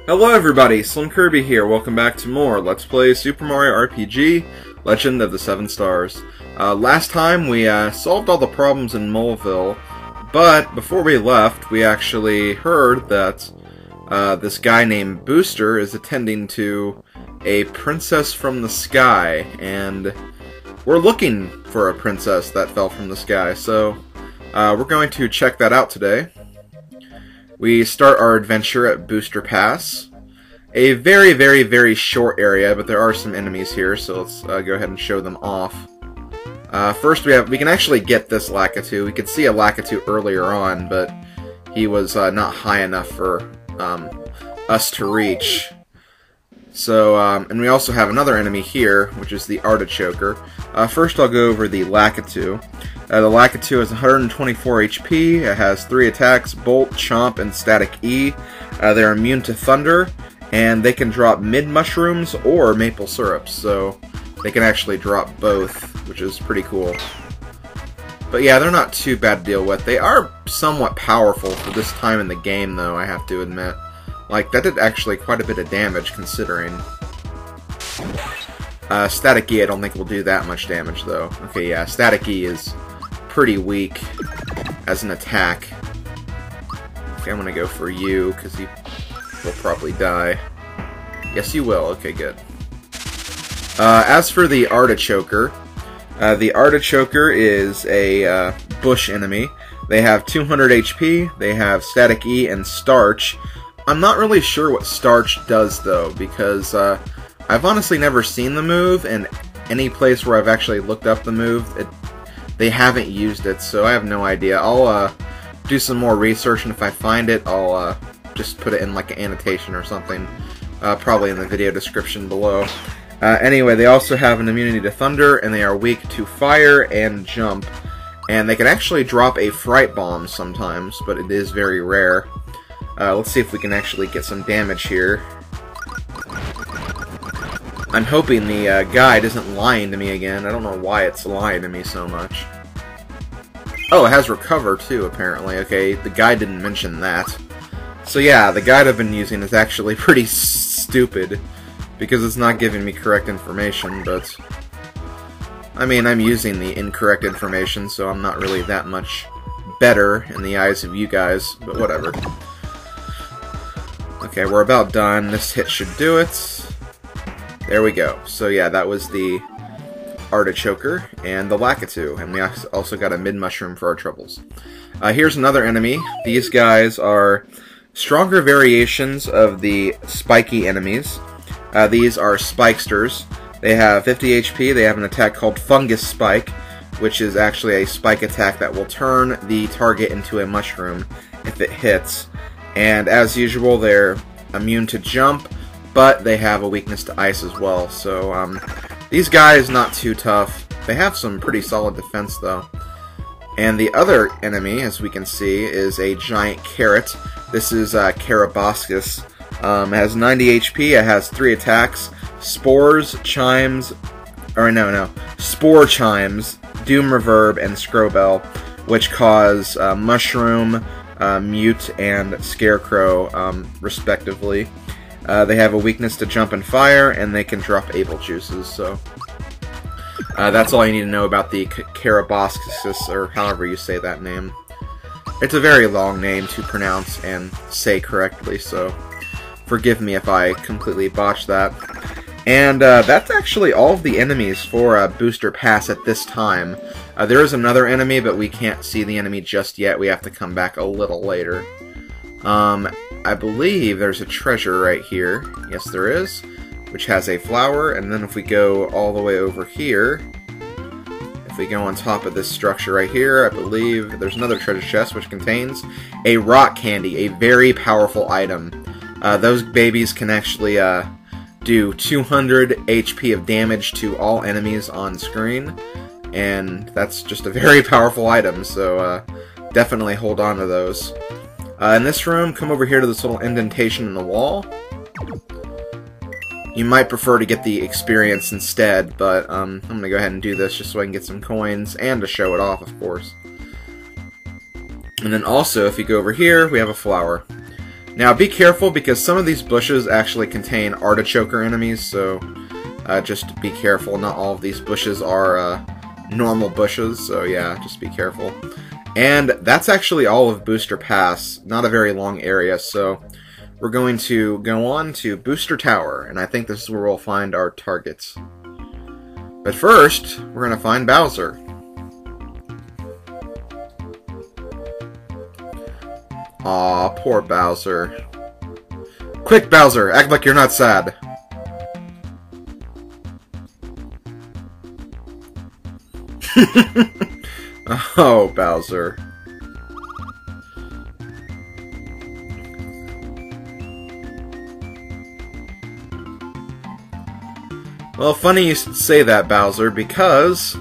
Hello everybody, SlimKirby here. Welcome back to more Let's Play Super Mario RPG Legend of the Seven Stars. Last time we solved all the problems in Moleville, but before we left we actually heard that this guy named Booster is attending to a princess from the sky, and we're looking for a princess that fell from the sky, so we're going to check that out today. We start our adventure at Booster Pass. A very, very, very short area, but there are some enemies here, so let's go ahead and show them off. First we can actually get this Lakitu. We could see a Lakitu earlier on, but he was not high enough for us to reach. So, and we also have another enemy here, which is the Artichoker. First I'll go over the Lakitu. The Lakitu has 124 HP, it has 3 attacks, Bolt, Chomp, and Static E. They're immune to Thunder, and they can drop mid-mushrooms or maple syrups, so they can actually drop both, which is pretty cool. But yeah, they're not too bad to deal with. They are somewhat powerful for this time in the game, though, I have to admit. Like, that did actually quite a bit of damage, considering. Static E I don't think will do that much damage, though. Okay, yeah, Static E is pretty weak as an attack. Okay, I'm gonna go for you, because you will probably die. Yes, you will. Okay, good. As for the Artichoker is a bush enemy. They have 200 HP, they have Static E and Starch. I'm not really sure what Starch does, though, because I've honestly never seen the move, and any place where I've actually looked up the move, they haven't used it, so I have no idea. I'll do some more research, and if I find it, I'll just put it in like an annotation or something, probably in the video description below. Anyway, they also have an immunity to Thunder, and they are weak to Fire and Jump, and they can actually drop a Fright Bomb sometimes, but it is very rare. Let's see if we can actually get some damage here. I'm hoping the guide isn't lying to me again. I don't know why it's lying to me so much. Oh, it has Recover too, apparently. Okay, the guide didn't mention that. So yeah, the guide I've been using is actually pretty stupid, because it's not giving me correct information, but I mean, I'm using the incorrect information, so I'm not really that much better in the eyes of you guys, but whatever. Okay, we're about done. This hit should do it. There we go. So yeah, that was the Artichoker and the Lakitu, and we also got a mid-mushroom for our troubles. Here's another enemy. These guys are stronger variations of the spiky enemies. These are Spikesters. They have 50 HP, they have an attack called Fungus Spike, which is actually a spike attack that will turn the target into a mushroom if it hits. And as usual, they're immune to Jump, but they have a weakness to Ice as well. So these guys, not too tough. They have some pretty solid defense, though. And the other enemy, as we can see, is a giant carrot. This is Caraboscus. It has 90 HP, it has 3 attacks, Spores, Chimes, Spore Chimes, Doom Reverb, and Scrobell, which cause Mushroom, Mute, and Scarecrow, respectively. They have a weakness to Jump and Fire, and they can drop Able Juices, so that's all you need to know about the Caraboscus, or however you say that name. It's a very long name to pronounce and say correctly, so forgive me if I completely botched that. And that's actually all of the enemies for Booster Pass at this time. There is another enemy, but we can't see the enemy just yet. We have to come back a little later. I believe there's a treasure right here. Yes, there is, which has a flower. And then if we go all the way over here, if we go on top of this structure right here, I believe there's another treasure chest which contains a rock candy, a very powerful item. Those babies can actually do 200 HP of damage to all enemies on screen, and that's just a very powerful item, so definitely hold on to those. In this room, come over here to this little indentation in the wall. You might prefer to get the experience instead, but I'm going to go ahead and do this just so I can get some coins, and to show it off, of course. And then also, if you go over here, we have a flower. Now be careful because some of these bushes actually contain Artichoker enemies, so just be careful. Not all of these bushes are normal bushes, so yeah, just be careful. And that's actually all of Booster Pass. Not a very long area, so we're going to go on to Booster Tower, and I think this is where we'll find our targets. But first, we're going to find Bowser. Aw, poor Bowser. Quick, Bowser! Act like you're not sad! Oh, Bowser. Well, funny you say that, Bowser, because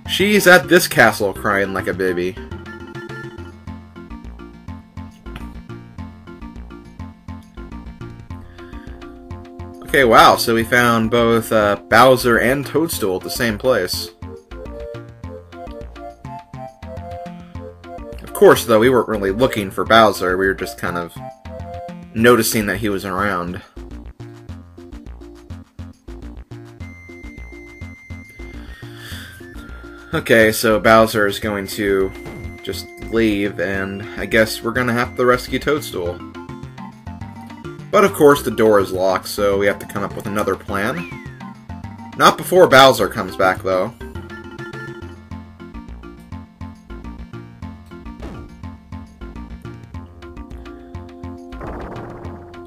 she's at this castle crying like a baby. Okay, wow, so we found both Bowser and Toadstool at the same place. Of course, though, we weren't really looking for Bowser, we were just kind of noticing that he was around. Okay, so Bowser is going to just leave, and I guess we're gonna have to rescue Toadstool. But of course the door is locked, so we have to come up with another plan. Not before Bowser comes back, though.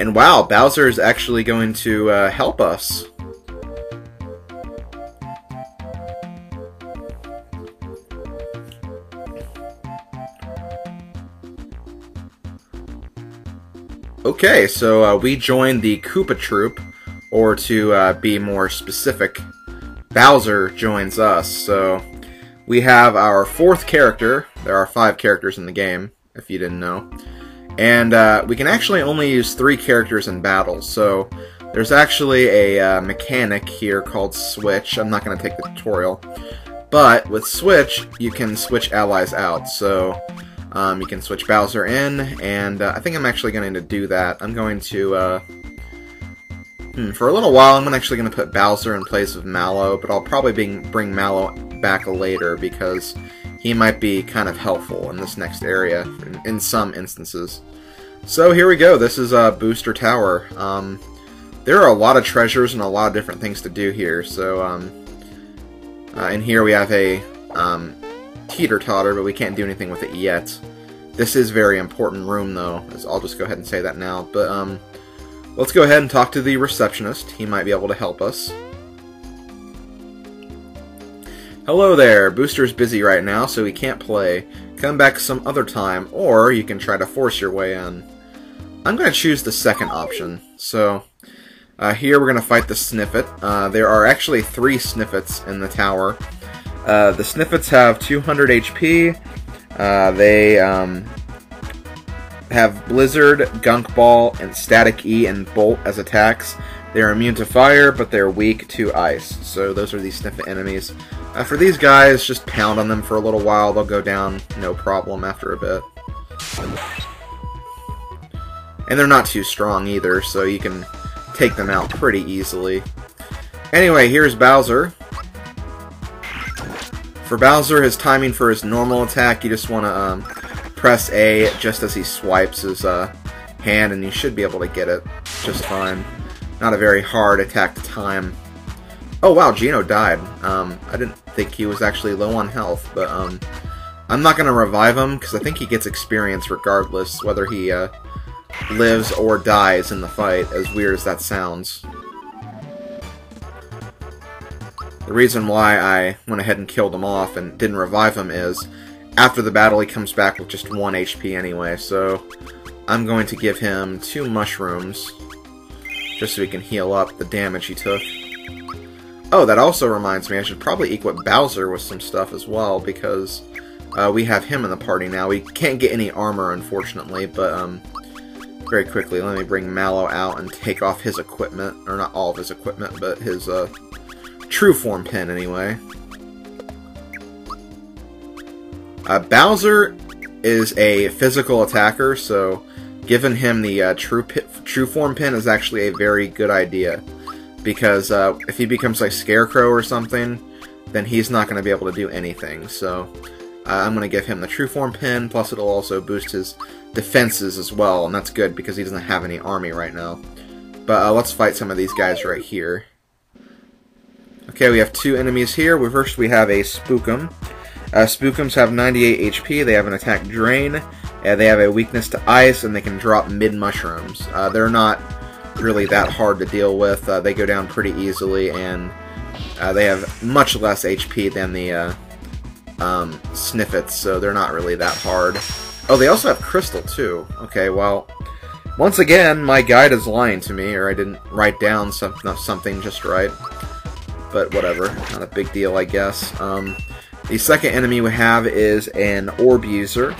And wow, Bowser is actually going to help us. Okay, so we joined the Koopa Troop, or to be more specific, Bowser joins us. So we have our fourth character. There are 5 characters in the game, if you didn't know. And we can actually only use 3 characters in battle, so there's actually a mechanic here called Switch. I'm not going to take the tutorial. But with Switch, you can switch allies out, so you can switch Bowser in, and I think I'm actually going to do that. I'm going to, for a little while, I'm actually going to put Bowser in place of Mallow, but I'll probably bring Mallow back later, because he might be kind of helpful in this next area, in some instances. So here we go, this is Booster Tower. There are a lot of treasures and a lot of different things to do here, so, in here we have a, teeter-totter, but we can't do anything with it yet. This is a very important room, though, as I'll just go ahead and say that now. But, let's go ahead and talk to the receptionist. He might be able to help us. Hello there, Booster's busy right now, so he can't play. Come back some other time, or you can try to force your way in. I'm going to choose the second option. So, here we're going to fight the Sniffet. There are actually 3 Sniffets in the tower. The Sniffets have 200 HP. They have Blizzard, Gunk Ball, and Static E and Bolt as attacks. They're immune to fire, but they're weak to ice. So those are the Sniffet enemies. For these guys, just pound on them for a little while. They'll go down no problem after a bit. And they're not too strong either, so you can take them out pretty easily. Anyway, here's Bowser. For Bowser, his timing for his normal attack, you just want to press A just as he swipes his hand, and you should be able to get it just fine. Not a very hard attack to time. Oh wow, Geno died. I didn't think he was actually low on health, but I'm not going to revive him, because I think he gets experience regardless, whether he lives or dies in the fight, as weird as that sounds. The reason why I went ahead and killed him off and didn't revive him is, after the battle he comes back with just 1 HP anyway, so I'm going to give him 2 mushrooms, just so he can heal up the damage he took. Oh, that also reminds me, I should probably equip Bowser with some stuff as well, because we have him in the party now. We can't get any armor, unfortunately, but very quickly, let me bring Mallow out and take off his equipment, or not all of his equipment, but his true form pin, anyway. Bowser is a physical attacker, so giving him the true form pin is actually a very good idea. Because if he becomes like Scarecrow or something, then he's not going to be able to do anything. So I'm going to give him the true form pin, plus it'll also boost his defenses as well, and that's good because he doesn't have any army right now. But let's fight some of these guys right here. Okay, we have 2 enemies here. First we have a Spookum. Spookums have 98 HP, they have an attack drain, they have a weakness to ice, and they can drop mid-mushrooms. They're not really that hard to deal with. They go down pretty easily, and they have much less HP than the Sniffets, so they're not really that hard. Oh, they also have Crystal, too. Okay, well, once again, my guide is lying to me, or I didn't write down something just right. But whatever, not a big deal, I guess. The second enemy we have is an Orb User.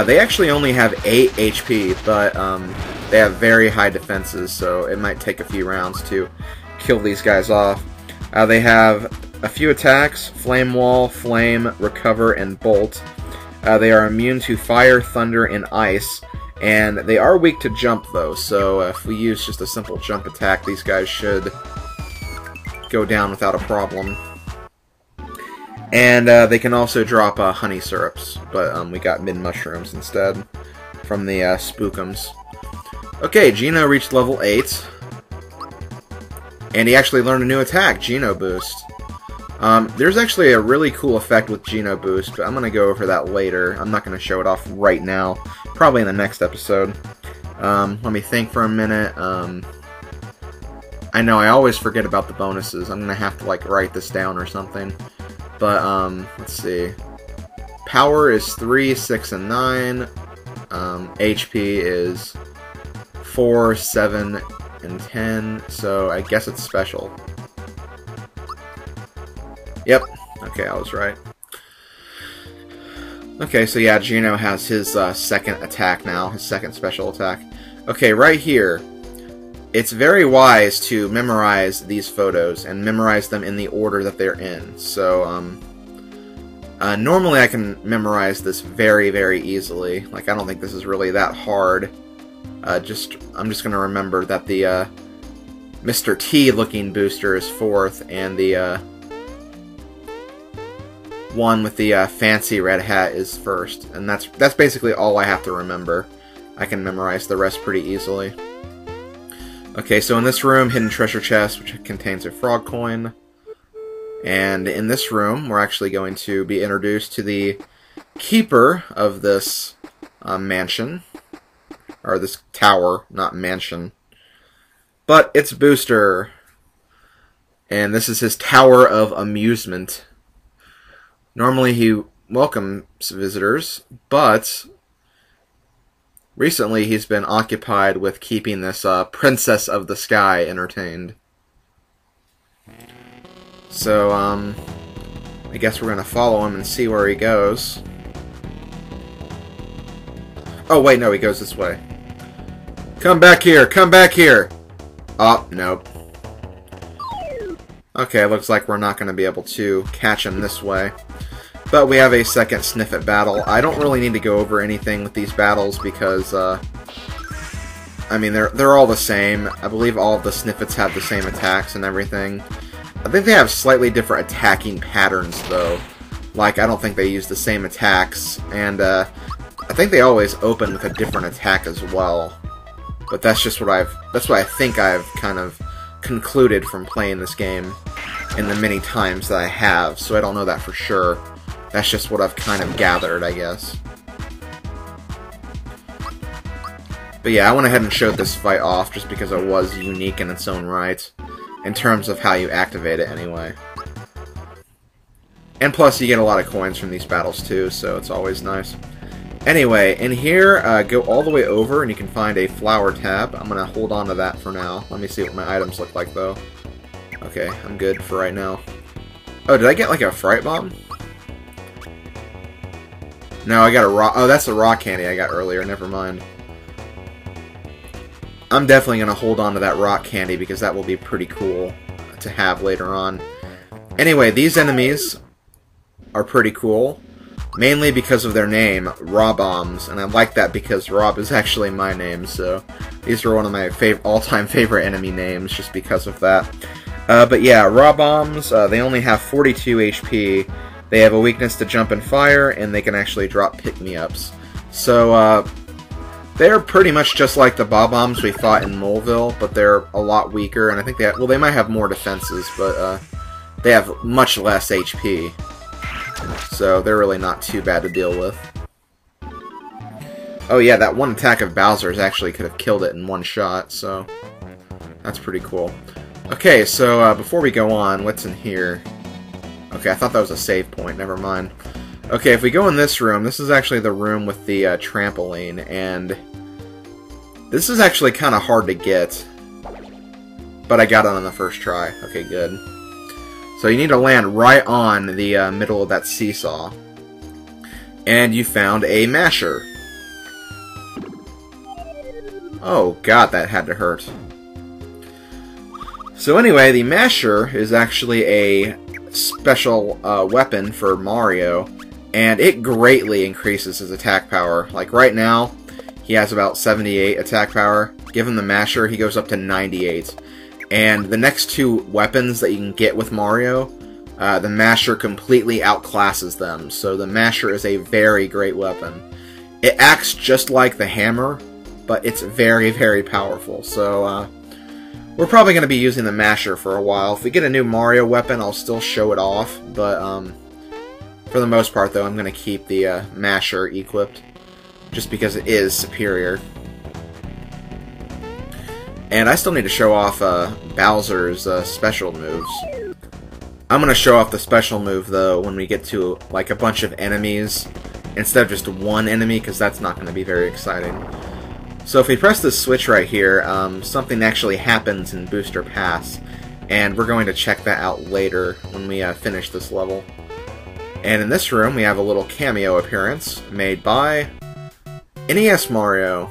They actually only have 8 HP, but they have very high defenses, so it might take a few rounds to kill these guys off. They have a few attacks: Flame Wall, Flame, Recover, and Bolt. They are immune to Fire, Thunder, and Ice, and they are weak to Jump, though, so if we use just a simple jump attack, these guys should go down without a problem. And they can also drop honey syrups, but we got mid-mushrooms instead from the Spookums. Okay, Geno reached level 8. And he actually learned a new attack, Geno Boost. There's actually a really cool effect with Geno Boost, but I'm going to go over that later. I'm not going to show it off right now, probably in the next episode. Let me think for a minute. I know I always forget about the bonuses. I'm going to have to like write this down or something. But, let's see. Power is 3, 6, and 9. HP is 4, 7, and 10. So I guess it's special. Yep. Okay, I was right. Okay, so yeah, Geno has his second attack now. His second special attack. Okay, right here. It's very wise to memorize these photos and memorize them in the order that they're in. So, normally I can memorize this very, very easily. Like, I don't think this is really that hard. I'm just going to remember that the Mr. T-looking booster is 4th, and the one with the fancy red hat is 1st. And that's basically all I have to remember. I can memorize the rest pretty easily. Okay, so in this room, hidden treasure chest, which contains a frog coin. And in this room, we're actually going to be introduced to the keeper of this mansion. Or this tower, not mansion. But it's Booster. And this is his Tower of Amusement. Normally he welcomes visitors, but recently he's been occupied with keeping this Princess of the Sky entertained. So, I guess we're gonna follow him and see where he goes. Oh, wait, no, he goes this way. Come back here! Come back here! Oh, nope. Okay, looks like we're not gonna be able to catch him this way. But we have a second Sniffet battle. I don't really need to go over anything with these battles because, I mean, they're all the same. I believe all of the Sniffets have the same attacks and everything. I think they have slightly different attacking patterns, though. Like, I don't think they use the same attacks, and, I think they always open with a different attack as well. But that's just what I think I've kind of concluded from playing this game in the many times that I have, so I don't know that for sure. That's just what I've kind of gathered, I guess. But yeah, I went ahead and showed this fight off just because it was unique in its own right, in terms of how you activate it anyway. And plus, you get a lot of coins from these battles too, so it's always nice. Anyway, in here, go all the way over and you can find a flower tab. I'm going to hold on to that for now. Let me see what my items look like, though. Okay, I'm good for right now. Oh, did I get like a Fright Bomb? No, I got a rock. Oh, that's the rock candy I got earlier. Never mind. I'm definitely going to hold on to that rock candy because that will be pretty cool to have later on. Anyway, these enemies are pretty cool. mainly because of their name, Rob-ombs, and I like that because Rob is actually my name, so these are one of my all-time favorite enemy names just because of that. But yeah, Rob-ombs, they only have 42 HP, they have a weakness to jump and fire, and they can actually drop pick-me-ups. So, they're pretty much just like the Bob-ombs we fought in Moleville, but they're a lot weaker, and I think they might have more defenses, but they have much less HP. So they're really not too bad to deal with. Oh yeah, that one attack of Bowser's actually could have killed it in one shot, so that's pretty cool. Okay, so before we go on, what's in here? Okay, I thought that was a save point, never mind. Okay, if we go in this room, this is actually the room with the trampoline, and this is actually kind of hard to get, but I got it on the first try. Okay, good. So you need to land right on the middle of that seesaw. And you found a masher. Oh god, that had to hurt. So anyway, the masher is actually a special weapon for Mario, and it greatly increases his attack power. Like right now, he has about 78 attack power. Give him the masher, he goes up to 98. And the next two weapons that you can get with Mario, the masher completely outclasses them. So the masher is a very great weapon. It acts just like the hammer, but it's very, very powerful. So we're probably going to be using the masher for a while. If we get a new Mario weapon, I'll still show it off. But for the most part, though, I'm going to keep the masher equipped, just because it is superior. And I still need to show off Bowser's special moves. I'm going to show off the special move, though, when we get to like a bunch of enemies, instead of just one enemy, because that's not going to be very exciting. So if we press this switch right here, something actually happens in Booster Pass, and we're going to check that out later when we finish this level. And in this room, we have a little cameo appearance made by NES Mario.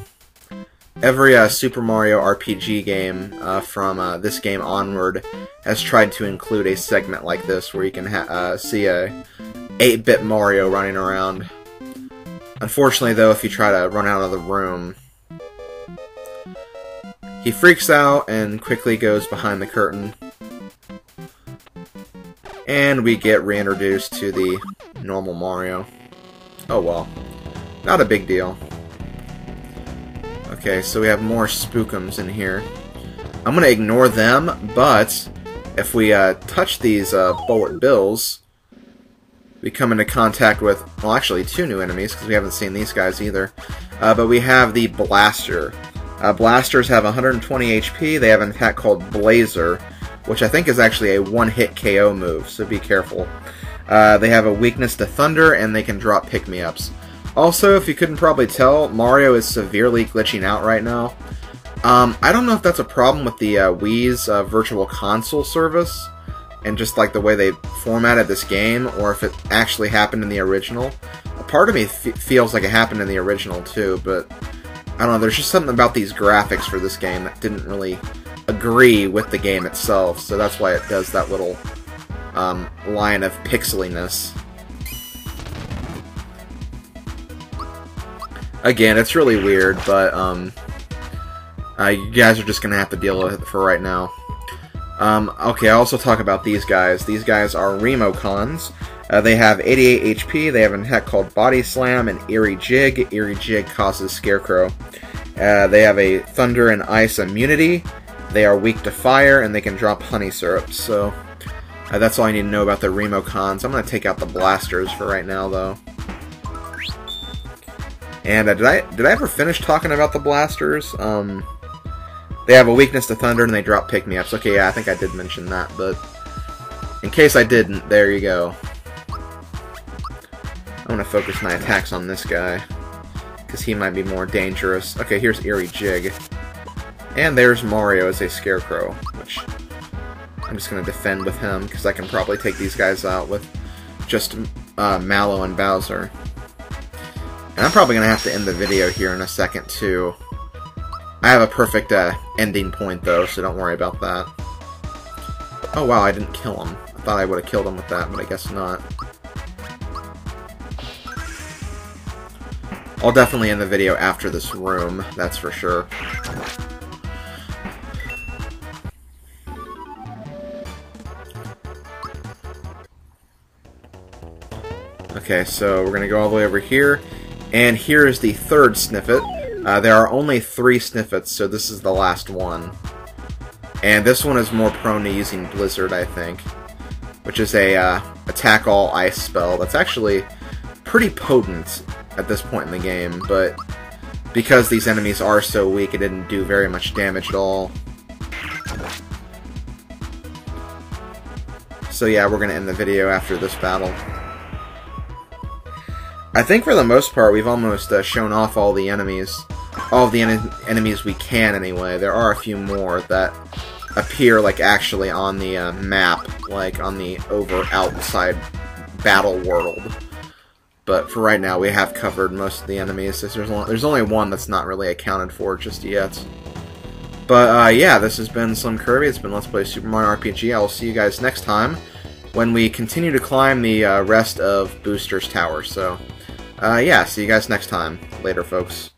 Every Super Mario RPG game from this game onward has tried to include a segment like this where you can see a 8-bit Mario running around. Unfortunately, though, if you try to run out of the room, he freaks out and quickly goes behind the curtain. And we get reintroduced to the normal Mario. Oh well, not a big deal. Okay, so we have more spookums in here. I'm going to ignore them, but if we touch these bullet bills, we come into contact with, well, actually two new enemies, because we haven't seen these guys either. But we have the Blaster. Blasters have 120 HP. They have an attack called Blazer, which I think is actually a one-hit KO move, so be careful. They have a weakness to Thunder, and they can drop pick-me-ups. Also, if you couldn't probably tell, Mario is severely glitching out right now. I don't know if that's a problem with the Wii's Virtual Console service, and just like the way they formatted this game, or if it actually happened in the original. A part of me feels like it happened in the original too, but I don't know, there's just something about these graphics for this game that didn't really agree with the game itself, so that's why it does that little line of pixeliness. Again, it's really weird, but you guys are just going to have to deal with it for right now. Okay, I'll also talk about these guys. These guys are Remocons. They have 88 HP, they have an attack called Body Slam and Eerie Jig. Eerie Jig causes Scarecrow. They have a Thunder and Ice immunity. They are weak to fire, and they can drop honey syrup. So that's all I need to know about the Remocons. I'm going to take out the Blasters for right now, though. And did I ever finish talking about the Blasters? They have a weakness to Thunder, and they drop pick-me-ups. Okay, yeah, I think I did mention that, but in case I didn't, there you go. I'm going to focus my attacks on this guy, because he might be more dangerous. Okay, here's Eerie Jig. And there's Mario as a Scarecrow, which I'm just going to defend with him, because I can probably take these guys out with just Mallow and Bowser. And I'm probably going to have to end the video here in a second, too. I have a perfect ending point, though, so don't worry about that. Oh, wow, I didn't kill him. I thought I would have killed him with that, but I guess not. I'll definitely end the video after this room, that's for sure. Okay, so we're going to go all the way over here, and here is the third snippet. There are only 3 snippets, so this is the last one. And this one is more prone to using Blizzard, I think, which is a attack all ice spell that's actually pretty potent at this point in the game, but because these enemies are so weak, it didn't do very much damage at all. So yeah, we're going to end the video after this battle. I think for the most part we've almost shown off all the enemies. All of the enemies we can, anyway. There are a few more that appear, like, actually on the map, like on the outside battle world. But for right now, we have covered most of the enemies. There's only one that's not really accounted for just yet. But yeah, this has been SlimKirby. It's been Let's Play Super Mario RPG. I will see you guys next time when we continue to climb the rest of Booster's Tower. So, yeah, see you guys next time. Later, folks.